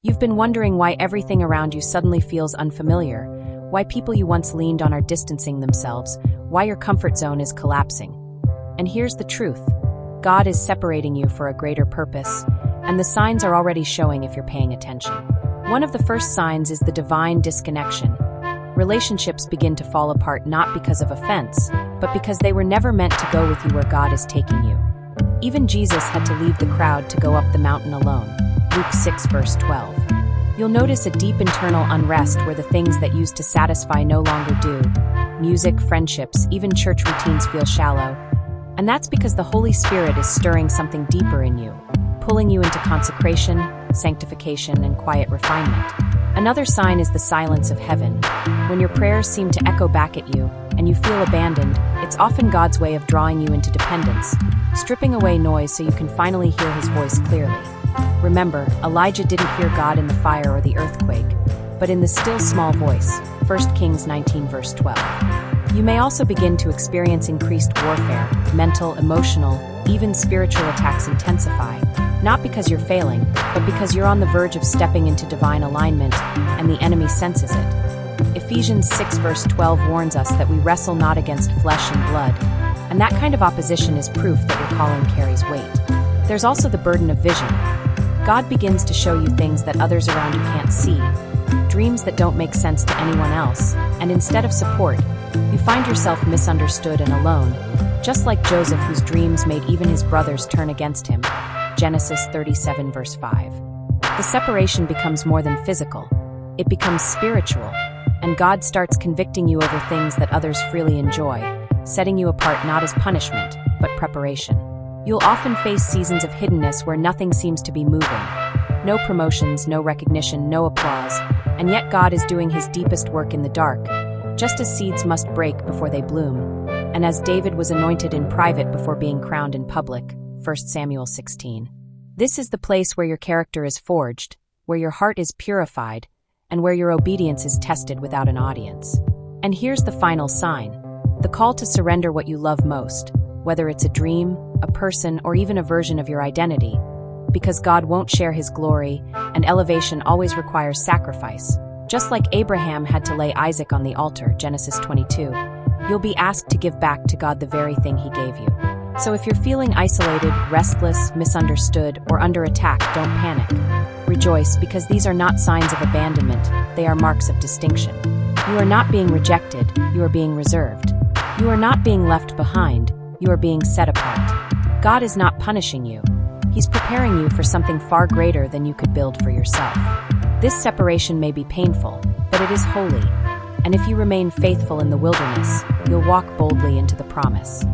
You've been wondering why everything around you suddenly feels unfamiliar, why people you once leaned on are distancing themselves, why your comfort zone is collapsing. And here's the truth. God is separating you for a greater purpose, and the signs are already showing if you're paying attention. One of the first signs is the divine disconnection. Relationships begin to fall apart not because of offense, but because they were never meant to go with you where God is taking you. Even Jesus had to leave the crowd to go up the mountain alone. Luke 6 verse 12. You'll notice a deep internal unrest where the things that used to satisfy no longer do. Music, friendships, even church routines feel shallow. And that's because the Holy Spirit is stirring something deeper in you, pulling you into consecration, sanctification, and quiet refinement. Another sign is the silence of heaven. When your prayers seem to echo back at you, and you feel abandoned, it's often God's way of drawing you into dependence, stripping away noise so you can finally hear His voice clearly. Remember, Elijah didn't hear God in the fire or the earthquake, but in the still small voice, 1 Kings 19 verse 12. You may also begin to experience increased warfare, mental, emotional, even spiritual attacks intensify, not because you're failing, but because you're on the verge of stepping into divine alignment, and the enemy senses it. Ephesians 6 verse 12 warns us that we wrestle not against flesh and blood, and that kind of opposition is proof that your calling carries weight. There's also the burden of vision. God begins to show you things that others around you can't see, dreams that don't make sense to anyone else, and instead of support, you find yourself misunderstood and alone, just like Joseph, whose dreams made even his brothers turn against him. Genesis 37 verse 5. The separation becomes more than physical. It becomes spiritual, and God starts convicting you over things that others freely enjoy, setting you apart not as punishment, but preparation. You'll often face seasons of hiddenness where nothing seems to be moving. No promotions, no recognition, no applause, and yet God is doing His deepest work in the dark, just as seeds must break before they bloom, and as David was anointed in private before being crowned in public, 1 Samuel 16. This is the place where your character is forged, where your heart is purified, and where your obedience is tested without an audience. And here's the final sign, the call to surrender what you love most, whether it's a dream, a person, or even a version of your identity, because God won't share His glory, and elevation always requires sacrifice. Just like Abraham had to lay Isaac on the altar, Genesis 22, you'll be asked to give back to God the very thing He gave you. So if you're feeling isolated, restless, misunderstood, or under attack, don't panic. Rejoice, because these are not signs of abandonment, they are marks of distinction. You are not being rejected, you are being reserved. You are not being left behind, you are being set apart. God is not punishing you. He's preparing you for something far greater than you could build for yourself. This separation may be painful, but it is holy. And if you remain faithful in the wilderness, you'll walk boldly into the promise.